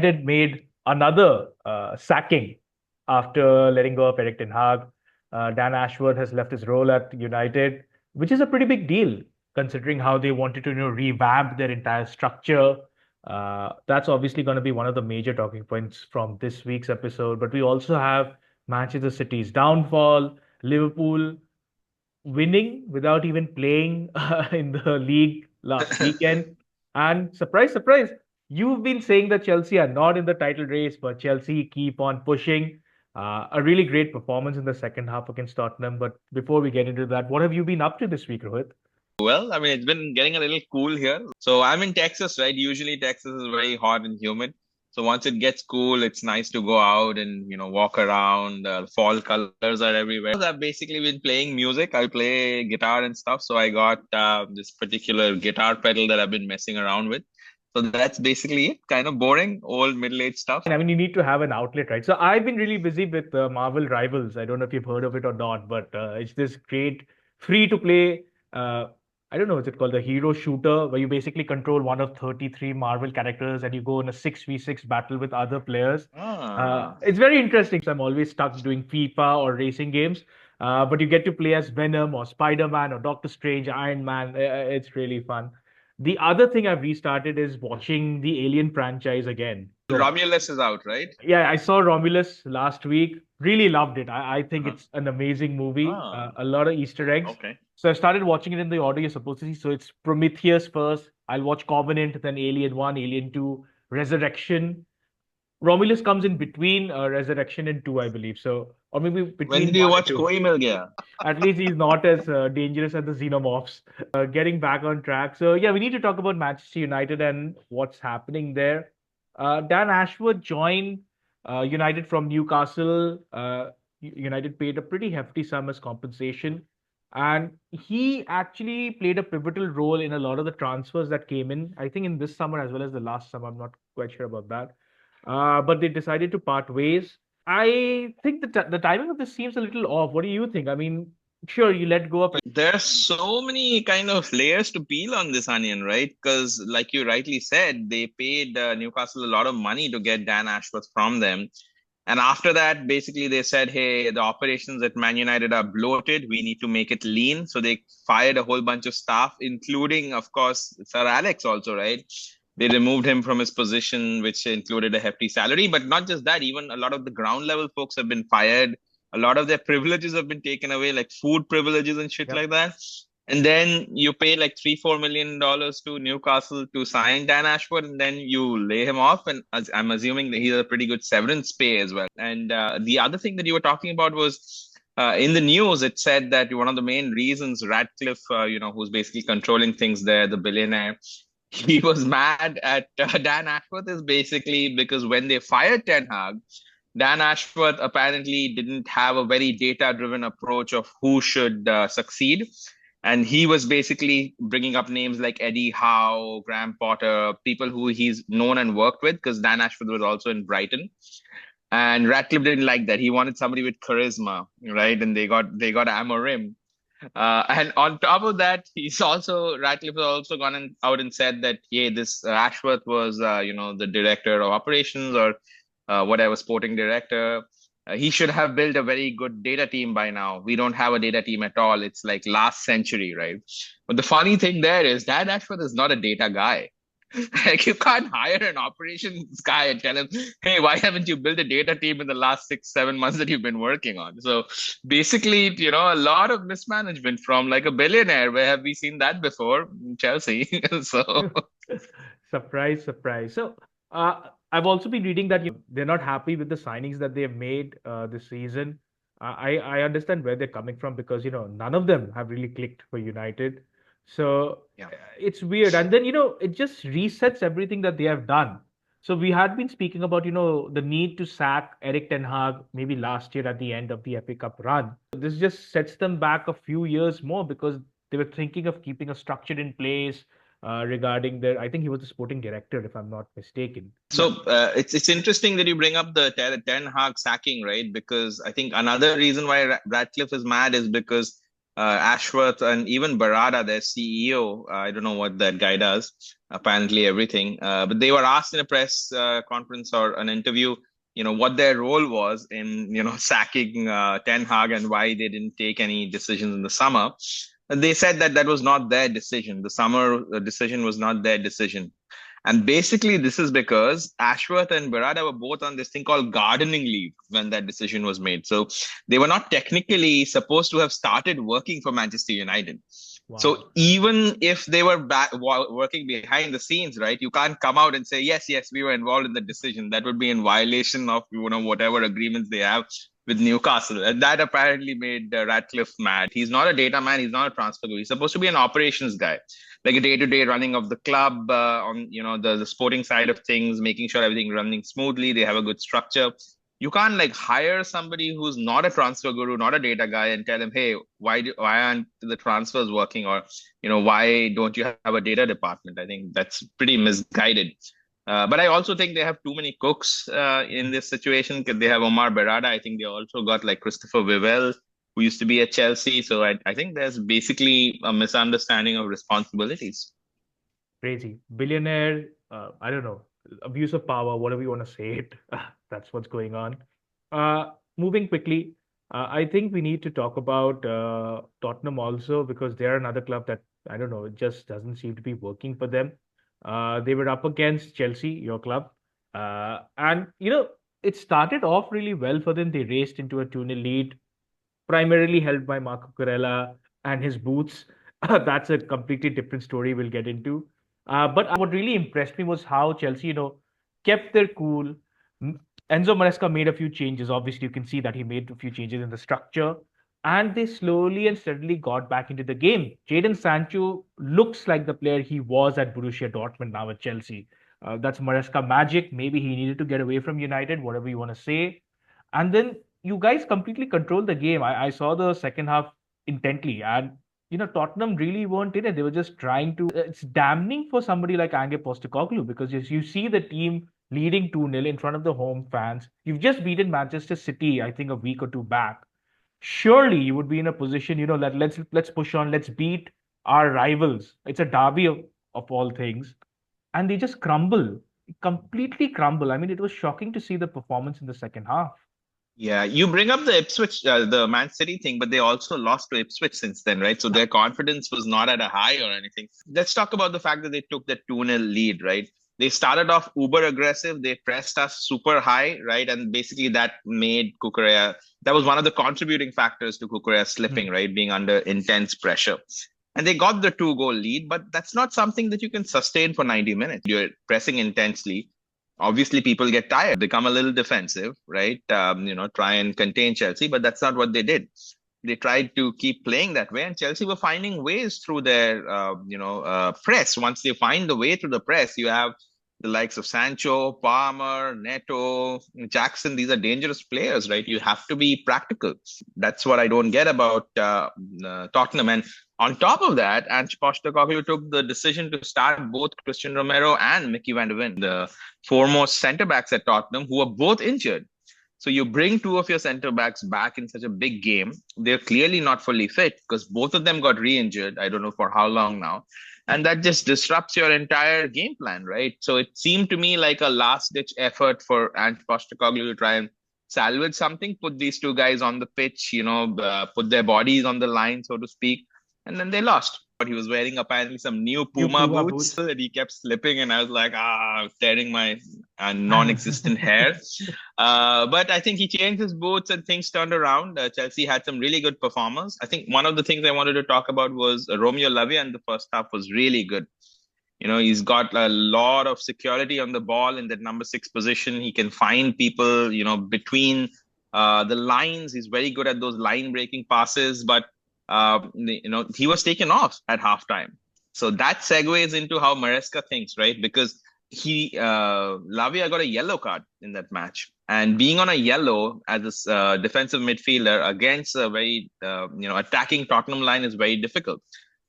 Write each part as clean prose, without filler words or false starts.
United made another sacking after letting go of Erik ten Hag. Dan Ashworth has left his role at United, which is a pretty big deal considering how they wanted to revamp their entire structure. That's obviously going to be one of the major talking points from this week's episode. But we also have Manchester City's downfall, Liverpool winning without even playing in the league last weekend. And surprise, surprise, you've been saying that Chelsea are not in the title race, but Chelsea keep on pushing. A really great performance in the second half against Tottenham. But before we get into that, what have you been up to this week, Rohit? Well, I mean, it's been getting a little cool here. So I'm in Texas, right? Usually Texas is very hot and humid. So once it gets cool, it's nice to go out and, walk around. Fall colors are everywhere. I've basically been playing music. I play guitar and stuff. So I got this particular guitar pedal that I've been messing around with. So that's basically it. Kind of boring, old middle-aged stuff. I mean, you need to have an outlet, right? So I've been really busy with Marvel Rivals. I don't know if you've heard of it or not, but it's this great free to play. I don't know, is it called the hero shooter, where you basically control one of 33 Marvel characters and you go in a 6v6 battle with other players. Ah. It's very interesting. So I'm always stuck doing FIFA or racing games, but you get to play as Venom or Spider-Man or Doctor Strange, Iron Man. It's really fun. The other thing I've restarted is watching the Alien franchise again. So, Romulus is out, right? yeah, I saw Romulus last week. Really loved it. I think Uh-huh. it's an amazing movie. Ah, A lot of Easter eggs. okay. So I started watching it in the order you're supposed to see. So it's Prometheus first. I'll watch Covenant, then Alien 1, Alien 2, Resurrection. Romulus comes in between Resurrection and 2, I believe. So, or maybe When between did you 1 and watch 2. Koi Mil Gaya? At least he's not as dangerous as the Xenomorphs. Getting back on track. So, yeah, we need to talk about Manchester United and what's happening there. Dan Ashworth joined United from Newcastle. United paid a pretty hefty sum as compensation. And he actually played a pivotal role in a lot of the transfers that came in, I think in this summer as well as the last summer. I'm not quite sure about that. But they decided to part ways. I think the timing of this seems a little off. What do you think? I mean, sure, you let go of. There are so many kind of layers to peel on this onion, right? Because, like you rightly said, they paid Newcastle a lot of money to get Dan Ashworth from them. And after that, basically, they said, hey, the operations at Man United are bloated. We need to make it lean. So they fired a whole bunch of staff, including, of course, Sir Alex also, right? They removed him from his position, which included a hefty salary. But not just that, even a lot of the ground level folks have been fired. A lot of their privileges have been taken away, like food privileges and shit Yep. like that. And then you pay like $3-4 million to Newcastle to sign Dan Ashford, and then you lay him off. And I'm assuming that he's a pretty good severance pay as well. And the other thing that you were talking about was in the news, it said that one of the main reasons Radcliffe, who's basically controlling things there, the billionaire, he was mad at Dan Ashworth is basically because when they fired Ten Hag, Dan Ashworth apparently didn't have a very data-driven approach of who should succeed. And he was basically bringing up names like Eddie Howe, Graham Potter, people who he's known and worked with, because Dan Ashworth was also in Brighton. And Ratcliffe didn't like that. He wanted somebody with charisma, right? And they got Amorim. And on top of that, Ratcliffe has also out and said that, yeah, this Ashworth was, the director of operations or whatever sporting director. He should have built a very good data team by now. We don't have a data team at all. It's like last century, right? But the funny thing there is that Ashworth is not a data guy. Like you can't hire an operations guy and tell him, hey, why haven't you built a data team in the last 6-7 months that you've been working on? So basically, a lot of mismanagement from like a billionaire. Where have we seen that before? Chelsea. So Surprise, surprise. So, I've also been reading that they're not happy with the signings that they've made this season. I understand where they're coming from because none of them have really clicked for United. So yeah. it's weird, and then it just resets everything that they have done. So we had been speaking about the need to sack Erik ten Hag maybe last year at the end of the FA Cup run. This just sets them back a few years more because they were thinking of keeping a structure in place regarding their. I think he was the sporting director, if I'm not mistaken. Yeah. So it's interesting that you bring up the Ten Hag sacking, right? Because I think another reason why Radcliffe is mad is because Ashworth and even Barada, their CEO. I don't know what that guy does. Apparently everything. But they were asked in a press conference or an interview, what their role was in, sacking Ten Hag and why they didn't take any decisions in the summer. And they said that that was not their decision. The summer decision was not their decision. And basically, this is because Ashworth and Barada were both on this thing called gardening leave when that decision was made. So they were not technically supposed to have started working for Manchester United. So Wow. even if they were working behind the scenes, right, you can't come out and say, yes, yes, we were involved in the decision. That would be in violation of, whatever agreements they have with Newcastle. And that apparently made Ratcliffe mad. He's not a data man. He's not a transfer guy. He's supposed to be an operations guy, like a day-to-day running of the club on, the sporting side of things, making sure everything running smoothly. They have a good structure. You can't like hire somebody who's not a transfer guru, not a data guy, and tell him, hey, why aren't the transfers working, or why don't you have a data department? I think that's pretty misguided. But I also think they have too many cooks in this situation. They have Omar Berrada. I think they also got like Christopher Vivell, who used to be at Chelsea. So I think there's basically a misunderstanding of responsibilities. Crazy. Billionaire, I don't know, abuse of power, whatever you want to say it. That's what's going on. Moving quickly, I think we need to talk about Tottenham also because they're another club that, I don't know, it just doesn't seem to be working for them. They were up against Chelsea, your club. And, it started off really well for them. They raced into a 2-0 lead, primarily helped by Marco Corella and his boots. That's a completely different story we'll get into. But what really impressed me was how Chelsea, kept their cool. Enzo Maresca made a few changes. Obviously, you can see that he made a few changes in the structure. And they slowly and steadily got back into the game. Jadon Sancho looks like the player he was at Borussia Dortmund, now at Chelsea. That's Maresca magic. Maybe he needed to get away from United, whatever you want to say. And then you guys completely controlled the game. I saw the second half intently, and Tottenham really weren't in it. They were just trying to. It's damning for somebody like Ange Postecoglou because you see the team leading 2-0 in front of the home fans. You've just beaten Manchester City, I think, a week or two back. Surely you would be in a position, that let's push on, let's beat our rivals. It's a derby of all things, and they just crumble, completely crumble. I mean, it was shocking to see the performance in the second half. Yeah, you bring up the Ipswich, the Man City thing, but they also lost to Ipswich since then, right? So their confidence was not at a high or anything. Let's talk about the fact that they took that 2-0 lead, right? They started off uber aggressive. They pressed us super high, right? And basically that made Kukurea, that was one of the contributing factors to Kukurea slipping, Hmm. right? Being under intense pressure. And they got the 2-goal lead, but that's not something that you can sustain for 90 minutes. You're pressing intensely. Obviously, people get tired, become a little defensive, right? Try and contain Chelsea, but that's not what they did. They tried to keep playing that way, and Chelsea were finding ways through their, press. Once they find the way through the press, you have the likes of Sancho, Palmer, Neto, Jackson. These are dangerous players, right? You have to be practical. That's what I don't get about Tottenham. And on top of that, Ange Postecoglou took the decision to start both Christian Romero and Mickey van de Ven, the foremost centre backs at Tottenham, who are both injured. So you bring two of your centre backs back in such a big game. They're clearly not fully fit because both of them got re-injured. I don't know for how long now. And that just disrupts your entire game plan, right? So it seemed to me like a last-ditch effort for Ange Postecoglou to try and salvage something, put these two guys on the pitch, put their bodies on the line, so to speak, and then they lost. But he was wearing apparently some new New Puma Puma boots boots. and he kept slipping, and I was like, tearing my non-existent hair. But I think he changed his boots and things turned around. Chelsea had some really good performers. I think one of the things I wanted to talk about was Romeo Lavia in the first half was really good. He's got a lot of security on the ball in that number 6 position. He can find people, between the lines. He's very good at those line breaking passes, but he was taken off at halftime. So that segues into how Maresca thinks, right? Because Lavia got a yellow card in that match, and being on a yellow as a defensive midfielder against a very attacking Tottenham line is very difficult.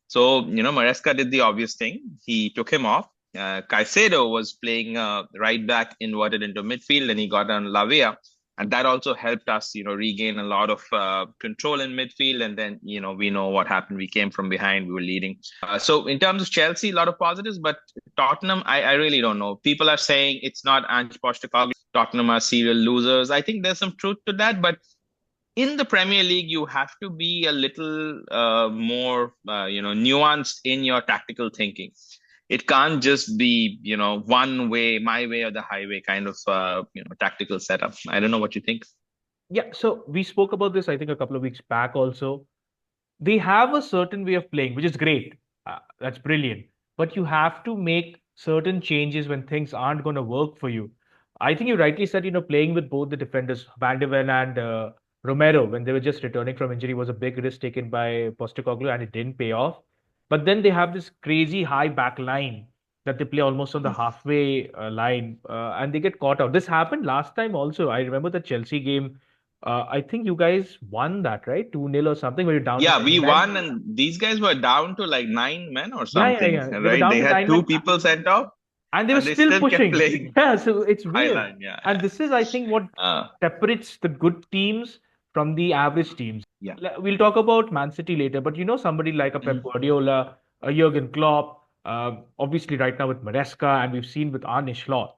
So Maresca did the obvious thing. He took him off. Caicedo was playing right back inverted into midfield, and he got on Lavia. And that also helped us, regain a lot of control in midfield. And then, we know what happened. We came from behind, we were leading. So in terms of Chelsea, a lot of positives, but Tottenham, I really don't know. People are saying it's not Ange Postecoglou. Tottenham are serial losers. I think there's some truth to that, but in the Premier League, you have to be a little more, nuanced in your tactical thinking. It can't just be, one way, my way or the highway kind of, tactical setup. I don't know what you think. Yeah, so we spoke about this, I think, a couple of weeks back also. They have a certain way of playing, which is great. That's brilliant. But you have to make certain changes when things aren't going to work for you. I think you rightly said, playing with both the defenders, Van de Ven and Romero, when they were just returning from injury, was a big risk taken by Postecoglou, and it didn't pay off. But then they have this crazy high back line that they play almost on the halfway line, and they get caught out. This happened last time also. I remember the Chelsea game. I think you guys won that, right? 2-0 or something, where you're down to Yeah, we 10 men. won, and these guys were down to like 9 men or Yeah, yeah, something, yeah. They were right? down They to had 9 men, two people sent off, and they were and they still still kept pushing. playing Yeah, so it's high weird. line. Yeah, And this is, I think, what yeah. separates the good teams from the average teams. Yeah. We'll talk about Man City later, but somebody like a Pep Mhm. Guardiola, a Jurgen Klopp, obviously right now with Maresca, and we've seen with Arne Slot.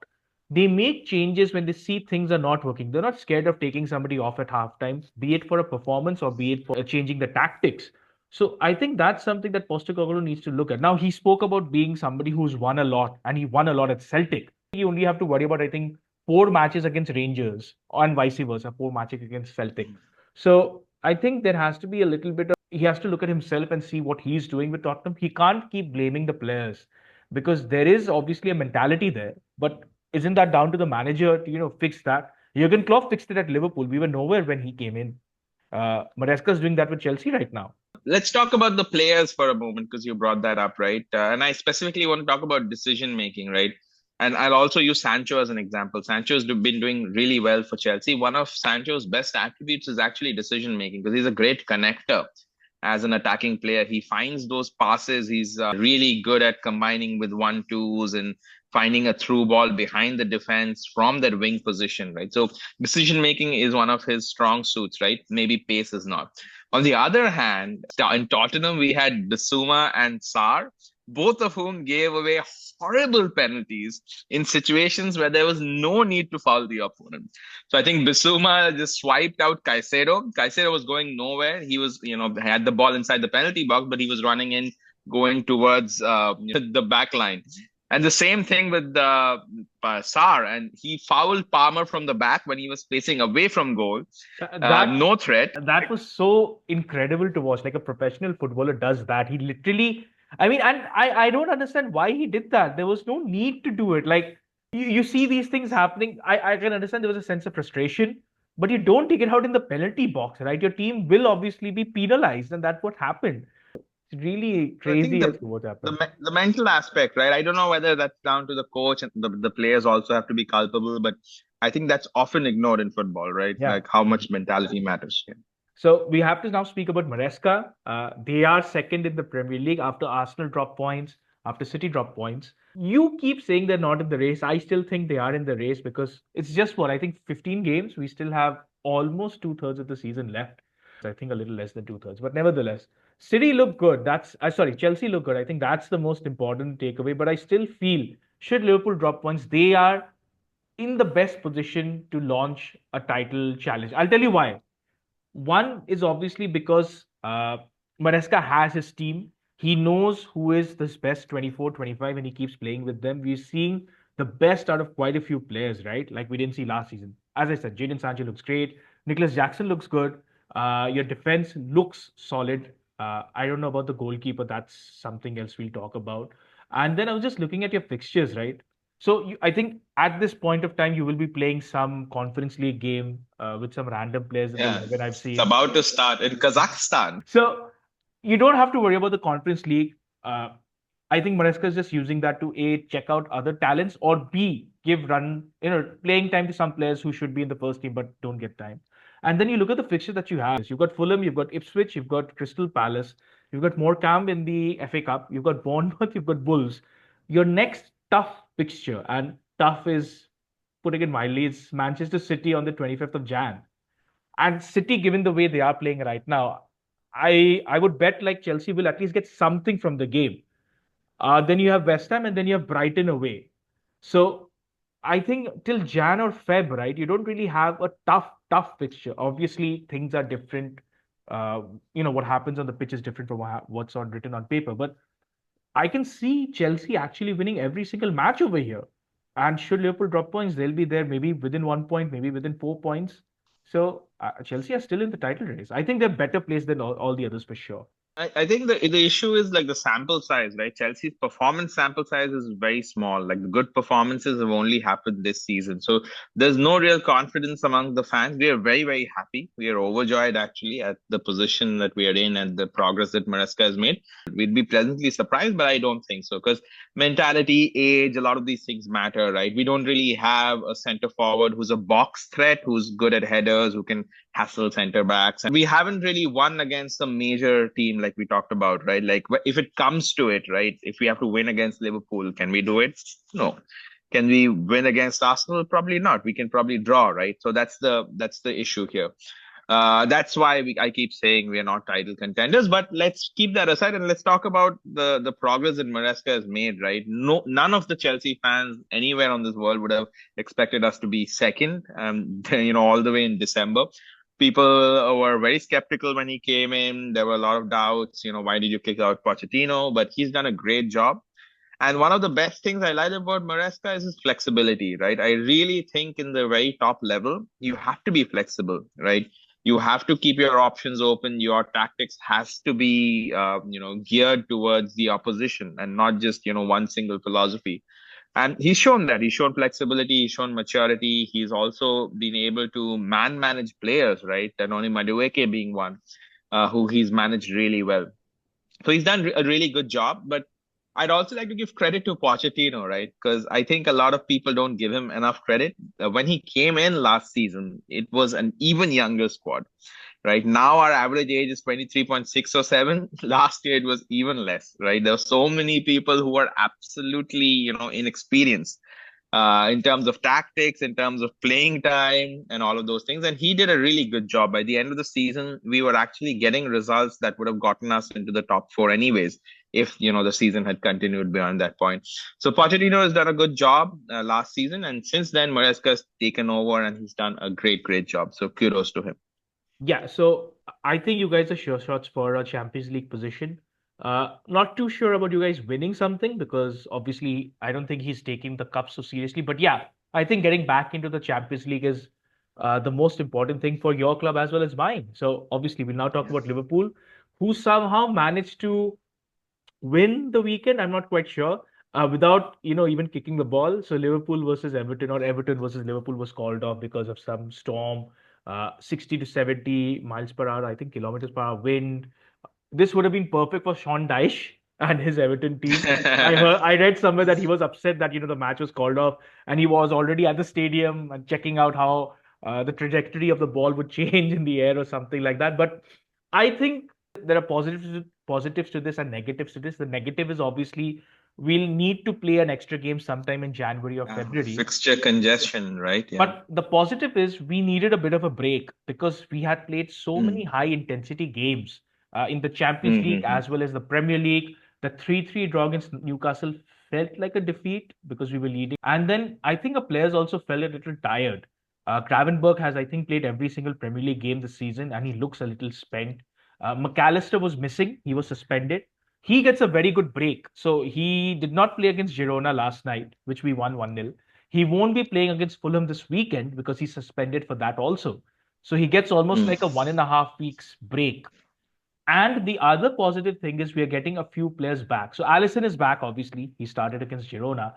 They make changes when they see things are not working. They're not scared of taking somebody off at halftime, be it for a performance or be it for changing the tactics. So I think that's something that Postecoglou needs to look at. Now he spoke about being somebody who's won a lot, and he won a lot at Celtic. You only have to worry about, I think, 4 matches against Rangers and vice versa, 4 matches against Celtic. So I think there has to be a little bit of, he has to look at himself and see what he's doing with Tottenham. He can't keep blaming the players because there is obviously a mentality there, but isn't that down to the manager to fix that? Jurgen Klopp fixed it at Liverpool. We were nowhere when he came in. Maresca's doing that with Chelsea right now. Let's talk about the players for a moment because you brought that up, right? And I specifically want to talk about decision making, right? And I'll also use Sancho as an example. Sancho's been doing really well for Chelsea. One of Sancho's best attributes is actually decision making because he's a great connector as an attacking player. He finds those passes. He's really good at combining with 1-2s and finding a through ball behind the defense from that wing position, right? So decision making is one of his strong suits, right? Maybe pace is not. On the other hand, in Tottenham, we had Bissouma and Sarr, both of whom gave away horrible penalties in situations where there was no need to foul the opponent. So I think Bissouma just swiped out Caicedo. Caicedo was going nowhere. He was, had the ball inside the penalty box, but he was running in, going towards the back line. And the same thing with Sarr, and he fouled Palmer from the back when he was facing away from goal. That No threat. that was so incredible to watch. Like a professional footballer does that. He literally, I mean, and I don't understand why he did that. There was no need to do it. Like you see these things happening. I can understand there was a sense of frustration, but you don't take it out in the penalty box, right? Your team will obviously be penalized, and that's what happened. It's really So I think crazy as to what happened. the mental aspect, right? I don't know whether that's down to the coach and the players also have to be culpable, but I think that's often ignored in football, right? Yeah. Like how much mentality matters. Yeah. So we have to now speak about Maresca. They are second in the Premier League after Arsenal drop points, after City drop points. You keep saying they're not in the race. I still think they are in the race because it's just what I think 15 games. We still have almost 2/3 of the season left. I think a little less than 2/3, but nevertheless, City look good. That's sorry, Chelsea look good. I think that's the most important takeaway. But I still feel should Liverpool drop points, they are in the best position to launch a title challenge. I'll tell you why. One is obviously because Maresca has his team. He knows who is this best 24, 25, and he keeps playing with them. We're seeing the best out of quite a few players, right? Like we didn't see last season. As I said, Jadon Sancho looks great. Nicholas Jackson looks good. Your defense looks solid. I don't know about the goalkeeper. That's something else we'll talk about. And then I was just looking at your fixtures, right? So I think at this point of time, you will be playing some Conference League game with some random players in the Yeah. 11 I've It's seen. about to start in Kazakhstan. So you don't have to worry about the Conference League. I think Maresca is just using that to A, check out other talents, or B, give playing time to some players who should be in the first team but don't get time. And then you look at the fixture that you have. You've got Fulham, you've got Ipswich, you've got Crystal Palace, you've got Morecambe in the FA Cup, you've got Bournemouth, you've got Wolves. Your next tough fixture, and tough is putting it mildly, is Manchester City on the 25th of Jan. And City, given the way they are playing right now, I would bet like Chelsea will at least get something from the game. Then you have West Ham and then you have Brighton away. So I think till Jan or Feb, right, you don't really have a tough fixture. Obviously, things are different. Uh, what happens on the pitch is different from what's on written on paper. But I can see Chelsea actually winning every single match over here. And should Liverpool drop points, they'll be there maybe within 1 point, maybe within 4 points. So Chelsea are still in the title race. I think they're better placed than all the others for sure. I think the issue is like the sample size, right? Chelsea's performance sample size is very small. Like the good performances have only happened this season. So there's no real confidence among the fans. We are very, very happy. We are overjoyed actually at the position that we are in and the progress that Maresca has made. We'd be pleasantly surprised, but I don't think so because mentality, age, a lot of these things matter, right? We don't really have a center forward who's a box threat, who's good at headers, who can hassle center backs. And we haven't really won against a major team like we talked about, right? Like if it comes to it, right? If we have to win against Liverpool, can we do it? No. Can we win against Arsenal? Probably not. We can probably draw, right? So that's the issue here. That's why I keep saying we are not title contenders. But let's keep that aside and let's talk about the progress that Maresca has made. Right? No, none of the Chelsea fans anywhere on this world would have expected us to be second. All the way in December. People were very skeptical when he came in. There were a lot of doubts. Why did you kick out Pochettino? But he's done a great job. And one of the best things I like about Maresca is his flexibility, right? I really think in the very top level, you have to be flexible, right? You have to keep your options open. Your tactics has to be, geared towards the opposition and not just, one single philosophy. And he's shown that. He's shown flexibility. He's shown maturity. He's also been able to manage players, right? And only Madueke being one, who he's managed really well. So he's done a really good job. But I'd also like to give credit to Pochettino, right? Because I think a lot of people don't give him enough credit. When he came in last season, it was an even younger squad. Right now, our average age is 23.6 or 7. Last year, it was even less, right? There were so many people who were absolutely, inexperienced in terms of tactics, in terms of playing time, and all of those things. And he did a really good job. By the end of the season, we were actually getting results that would have gotten us into the top four, anyways, if the season had continued beyond that point. So Pochettino has done a good job last season, and since then, Maresca has taken over, and he's done a great job. So kudos to him. Yeah, so I think you guys are sure shots for a Champions League position. Not too sure about you guys winning something because obviously I don't think he's taking the cup so seriously. But yeah, I think getting back into the Champions League is the most important thing for your club as well as mine. So obviously we'll now talk about Liverpool, who somehow managed to win the weekend. I'm not quite sure. Without even kicking the ball. So Liverpool versus Everton or Everton versus Liverpool was called off because of some storm, 60 to 70 miles per hour, I think kilometers per hour wind. This would have been perfect for Sean Dyche and his Everton team. I read somewhere that he was upset that the match was called off and he was already at the stadium and checking out how the trajectory of the ball would change in the air or something like that. But I think there are positives to this and negatives to this. The negative is obviously we'll need to play an extra game sometime in January or February. Fixture congestion, right? Yeah. But the positive is we needed a bit of a break because we had played so many high intensity games in the Champions League as well as the Premier League. The 3-3 draw against Newcastle felt like a defeat because we were leading. And then I think the players also felt a little tired. Gravenberch has, I think, played every single Premier League game this season and he looks a little spent. McAllister was missing. He was suspended. He gets a very good break. So he did not play against Girona last night, which we won 1-0. He won't be playing against Fulham this weekend because he's suspended for that also. So he gets almost like a 1.5 weeks break. And the other positive thing is we are getting a few players back. So Alisson is back, obviously. He started against Girona.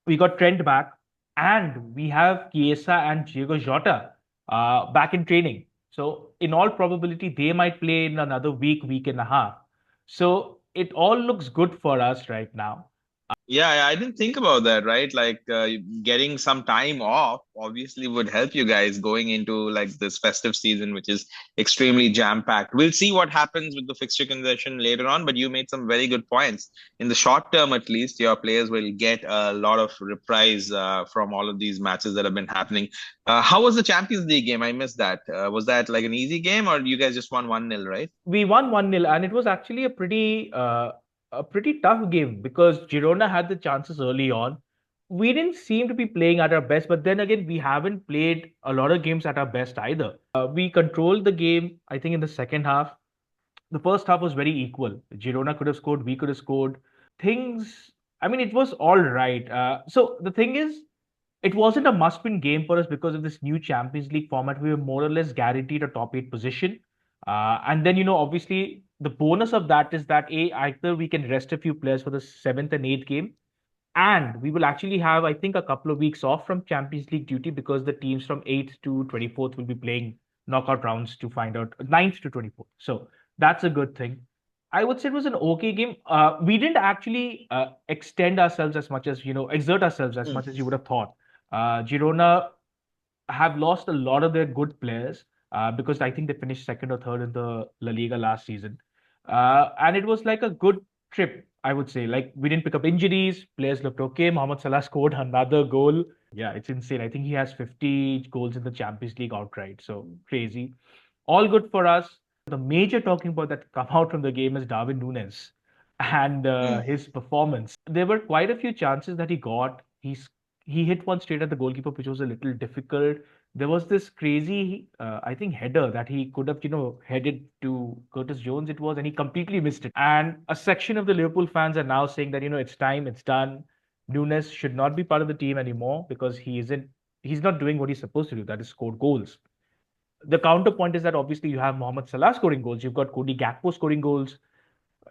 We got Trent back. And we have Chiesa and Diego Jota back in training. So in all probability, they might play in another week and a half. So it all looks good for us right now. Yeah, I didn't think about that, right? Like getting some time off obviously would help you guys going into like this festive season, which is extremely jam-packed. We'll see what happens with the fixture congestion later on, but you made some very good points. In the short term, at least, your players will get a lot of reprise from all of these matches that have been happening. How was the Champions League game? I missed that. Was that like an easy game, or you guys just won 1-0, right? We won 1-0, and it was actually a pretty tough game because Girona had the chances early on. We didn't seem to be playing at our best, but then again, we haven't played a lot of games at our best either. We controlled the game, I think, in the second half. The first half was very equal. Girona could have scored, we could have scored. Things, I mean, it was all right. So the thing is, it wasn't a must-win game for us because of this new Champions League format. We were more or less guaranteed a top eight position. And then, obviously, the bonus of that is that either we can rest a few players for the seventh and eighth game, and we will actually have, I think, a couple of weeks off from Champions League duty because the teams from 8th to 24th will be playing knockout rounds to find out 9th to 24th. So that's a good thing. I would say it was an okay game. We didn't actually extend ourselves as much as, exert ourselves as much as you would have thought. Girona have lost a lot of their good players because I think they finished second or third in the La Liga last season. And it was like a good trip, I would say. Like, we didn't pick up injuries, players looked okay. Mohamed Salah scored another goal. Yeah, it's insane. I think he has 50 goals in the Champions League outright. So crazy. All good for us. The major talking point that come out from the game is Darwin Nunez and Mm. his performance. There were quite a few chances that he got. He hit one straight at the goalkeeper, which was a little difficult. There was this crazy, I think, header that he could have, headed to Curtis Jones, it was, and he completely missed it. And a section of the Liverpool fans are now saying that, it's time, it's done. Nunes should not be part of the team anymore because he's not doing what he's supposed to do, that is score goals. The counterpoint is that obviously you have Mohamed Salah scoring goals, you've got Cody Gakpo scoring goals,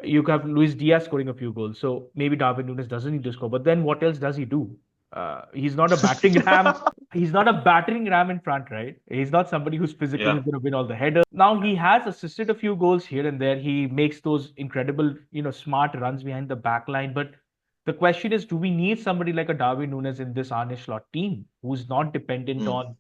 you have Luis Diaz scoring a few goals. So maybe Darwin Nunez doesn't need to score. But then what else does he do? He's not a battering ram. He's not a battering ram in front, right? He's not somebody who's physical, Yeah. who's going to win all the headers. Now he has assisted a few goals here and there. He makes those incredible, smart runs behind the back line. But the question is, do we need somebody like a Darwin Nunez in this Arne Slot team who's not dependent Mm. on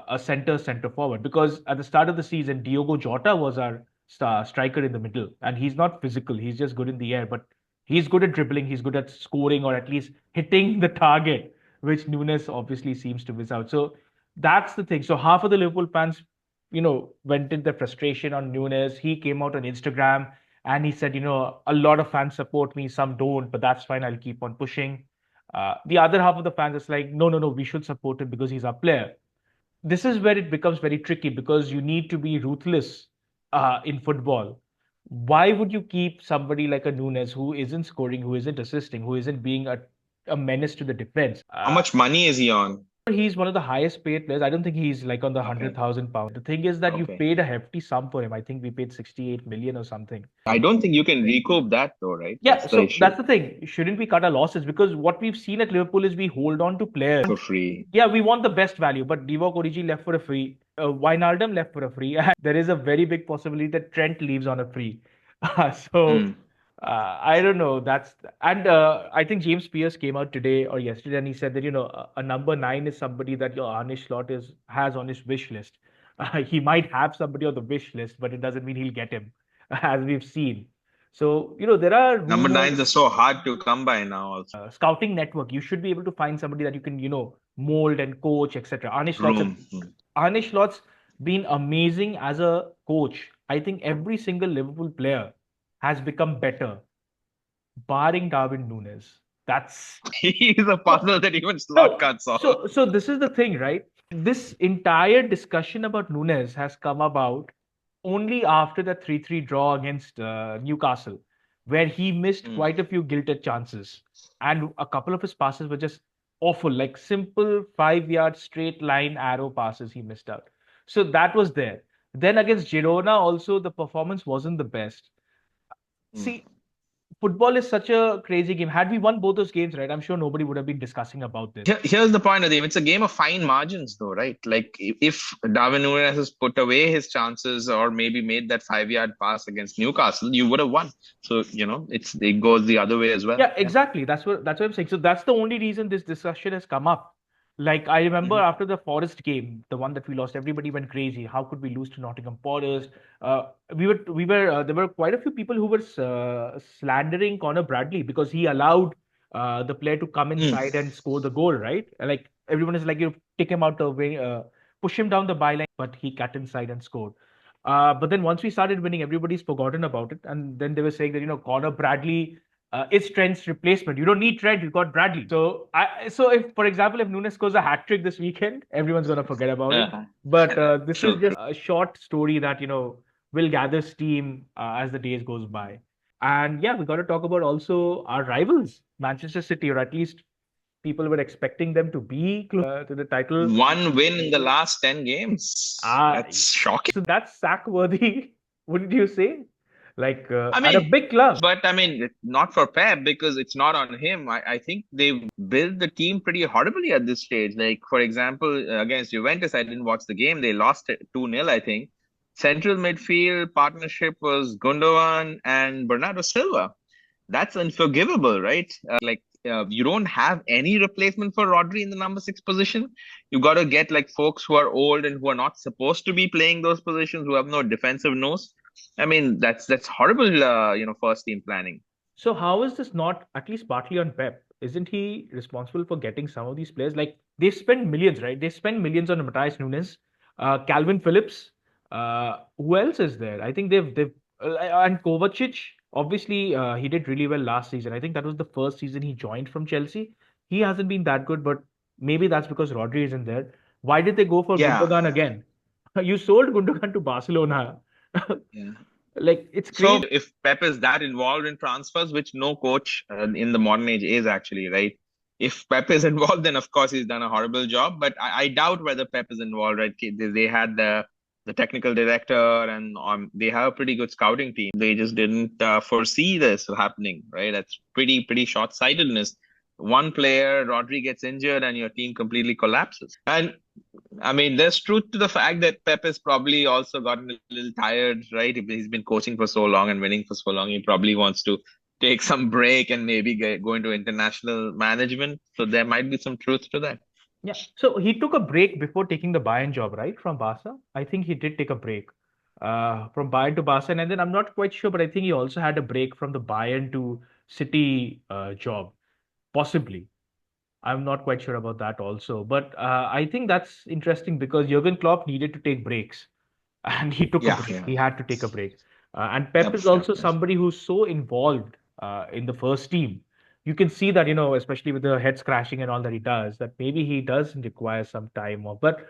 a center forward? Because at the start of the season, Diogo Jota was our striker in the middle, and he's not physical. He's just good in the air, but he's good at dribbling. He's good at scoring or at least hitting the target, which Nunes obviously seems to miss out. So that's the thing. So half of the Liverpool fans, vented their frustration on Nunes. He came out on Instagram and he said, a lot of fans support me, some don't, but that's fine. I'll keep on pushing. The other half of the fans is like, no, no, no, we should support him because he's our player. This is where it becomes very tricky because you need to be ruthless in football. Why would you keep somebody like a Nunes who isn't scoring, who isn't assisting, who isn't being a menace to the defense? How much money is he on? He's one of the highest paid players. I don't think he's like on the Okay. 100,000 pound. The thing is that you Okay. paid a hefty sum for him. I think we paid 68 million or something. I don't think you can recoup that though, right? Yeah, That's the so issue. that's the thing. Shouldn't we cut our losses? Because what we've seen at Liverpool is we hold on to players. For free. Yeah, we want the best value, but Divock Origi left for a free. Wijnaldum left for a free, and there is a very big possibility that Trent leaves on a free. So Mm. I don't know. And I think James Pierce came out today or yesterday, and he said that a number nine is somebody that your Arnish Slot is has on his wish list. He might have somebody on the wish list, but it doesn't mean he'll get him, as we've seen. So there are Number rumors. nines are so hard to come by now also. Scouting network, you should be able to find somebody that you can, mold and coach, etc. Groom. Mm. Arne Slot's been amazing as a coach. I think every single Liverpool player has become better, barring Darwin Nunez. That's He's a puzzle that even Slot no. can't solve. So this is the thing, right? This entire discussion about Nunez has come about only after the 3-3 draw against Newcastle, where he missed Mm. quite a few gilted chances. And a couple of his passes were just awful, like simple 5 yard straight line arrow passes he missed out. So that was there. Then against Girona, also, the performance wasn't the best. Mm. See, football is such a crazy game. Had we won both those games, right, I'm sure nobody would have been discussing about this. Here's the point of the game. It's a game of fine margins, though, right? Like if Darwin Nunez has put away his chances or maybe made that 5 yard pass against Newcastle, you would have won. So, it goes the other way as well. Yeah, exactly. That's what I'm saying. So that's the only reason this discussion has come up. Like I remember Mhm. after the Forest game, the one that we lost, everybody went crazy. How could we lose to Nottingham Forest? There were quite a few people who were slandering Connor Bradley because he allowed the player to come Mm. inside and score the goal, right? Like everyone is like, you take him out the way, push him down the byline, but he cut inside and scored. But then once we started winning, everybody's forgotten about it, and then they were saying that Connor Bradley is Trent's replacement. You don't need Trent, you've got Bradley. So if, for example, if Nunes scores a hat trick this weekend, everyone's gonna forget about it. Uh-huh. But this is True. just a short story that will gather steam as the days goes by. And yeah, we got to talk about also our rivals, Manchester City, or at least people were expecting them to be close to the title. One win in the last 10 games. Uh, That's shocking. so that's sack worthy, wouldn't you say? Like I at a mean, big club. but I mean, not for Pep because it's not on him. I think they built the team pretty horribly at this stage. Like, for example, against Juventus, I didn't watch the game. They lost it 2-0, I think. Central midfield partnership was Gundogan and Bernardo Silva. That's unforgivable, right? You don't have any replacement for Rodri in the number 6 position. You got to get like folks who are old and who are not supposed to be playing those positions, who have no defensive nose. I mean, that's horrible, first team planning. So how is this not at least partly on Pep? Isn't he responsible for getting some of these players? Like they spend millions, right? They spend millions on Matthias Nunes, Calvin Phillips. Who else is there? I think and Kovacic. Obviously, he did really well last season. I think that was the first season he joined from Chelsea. He hasn't been that good, but maybe that's because Rodri isn't there. Why did they go for Yeah. Gundogan again? You sold Gundogan to Barcelona. Yeah. Like it's So crazy. if Pep is that involved in transfers, which no coach in the modern age is actually, right? If Pep is involved, then of course he's done a horrible job. But I doubt whether Pep is involved, right? They had the technical director and they have a pretty good scouting team. They just didn't foresee this happening, right? That's pretty short-sightedness. One player, Rodri, gets injured and your team completely collapses. And I mean, there's truth to the fact that Pep has probably also gotten a little tired, right? He's been coaching for so long and winning for so long. He probably wants to take some break and maybe go into international management. So there might be some truth to that. Yeah. So he took a break before taking the Bayern job, right? From Barca. I think he did take a break from Bayern to Barca. And then I'm not quite sure, but I think he also had a break from the Bayern to City job, possibly. I'm not quite sure about that also. But I think that's interesting because Jurgen Klopp needed to take breaks and he took a Yeah, break. yeah. He had to take a break. And Pep Yep, is yep, also yes. somebody who's so involved in the first team. You can see that, especially with the heads crashing and all that he does, that maybe he does require some time off. But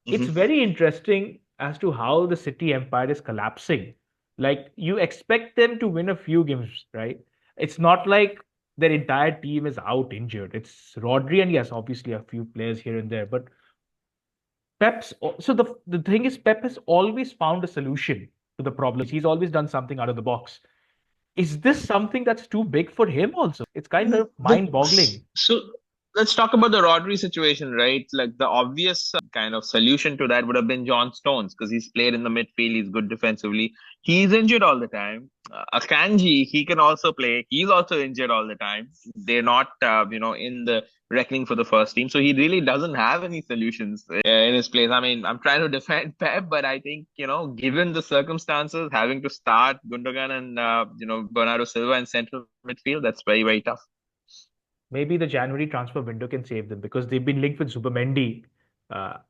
it's Hmm. very interesting as to how the City empire is collapsing. Like you expect them to win a few games, right? It's not like their entire team is out injured. It's Rodri and yes, obviously a few players here and there, but the thing is Pep has always found a solution to the problem. He's always done something out of the box. Is this something that's too big for him also? It's kind of mind-boggling. So let's talk about the Rodri situation, right? Like the obvious kind of solution to that would have been John Stones because he's played in the midfield, he's good defensively. He's injured all the time. Akanji, he can also play. He's also injured all the time. They're not, in the reckoning for the first team. So he really doesn't have any solutions in his place. I mean, I'm trying to defend Pep, but I think, given the circumstances, having to start Gundogan and, Bernardo Silva in central midfield, that's very, very tough. Maybe the January transfer window can save them because they've been linked with Zubimendi.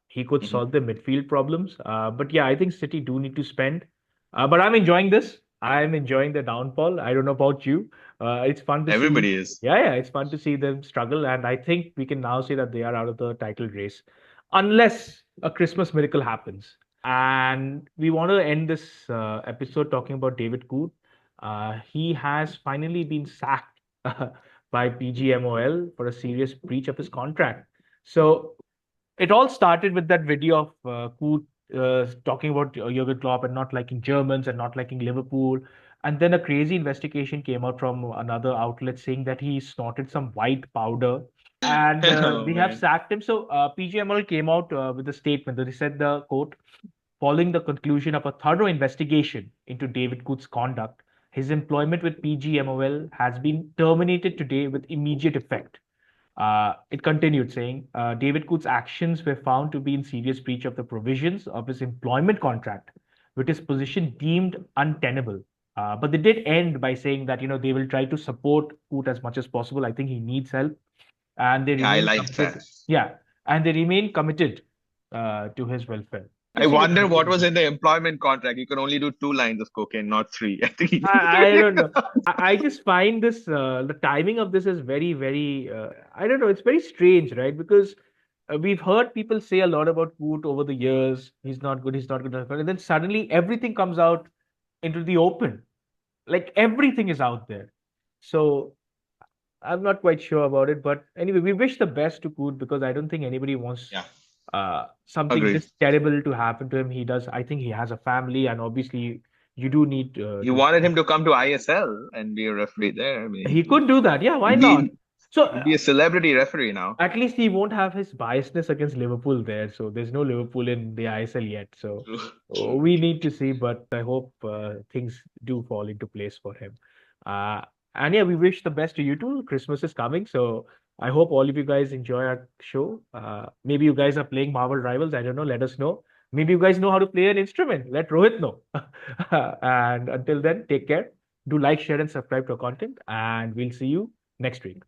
He could Mhm. solve their midfield problems. But yeah, I think City do need to spend. But I'm enjoying this. I'm enjoying the downfall. I don't know about you. It's fun to see. Everybody is. Yeah, it's fun to see them struggle. And I think we can now say that they are out of the title race, unless a Christmas miracle happens. And we want to end this episode talking about David Coote. He has finally been sacked by PGMOL for a serious breach of his contract. So it all started with that video of Coote talking about Jurgen Klopp and not liking Germans and not liking Liverpool. And then a crazy investigation came out from another outlet saying that he snorted some white powder, and Oh they have man. sacked him. So PGMOL came out with a statement that they said the quote, following the conclusion of a thorough investigation into David Coote's conduct, his employment with PGMOL has been terminated today with immediate effect. It continued saying, David Coote's actions were found to be in serious breach of the provisions of his employment contract, with his position deemed untenable. But they did end by saying that they will try to support Coote as much as possible. I think he needs help, and they Yeah, I remain like that. committed. Yeah, and they remain committed to his welfare. I Just wonder what breaking was news. in the employment contract. You can only do 2 lines of cocaine, not three. I think I don't know. I just find this the timing of this is very, very I don't know, it's very strange, right? Because we've heard people say a lot about Coote over the years. He's not good, he's not good, and then suddenly everything comes out into the open. Like everything is out there. So I'm not quite sure about it, but anyway, we wish the best to Coote because I don't think anybody wants yeah, something agree. this terrible to happen to him. He does. I think he has a family, and obviously, you do need You to. wanted him to come to ISL and be a referee there. I mean, He could do that. Yeah, why he'd not? be So he'd be a celebrity referee now. at least he won't have his biasness against Liverpool there. So there's no Liverpool in the ISL yet. So True, true. we need to see, but I hope things do fall into place for him. Uh, and yeah, we wish the best to you too. Christmas is coming, so I hope all of you guys enjoy our show. Maybe you guys are playing Marvel Rivals. I don't know. Let us know. Maybe you guys know how to play an instrument. Let Rohit know. And until then, take care. Do like, share, and subscribe to our content, and we'll see you next week.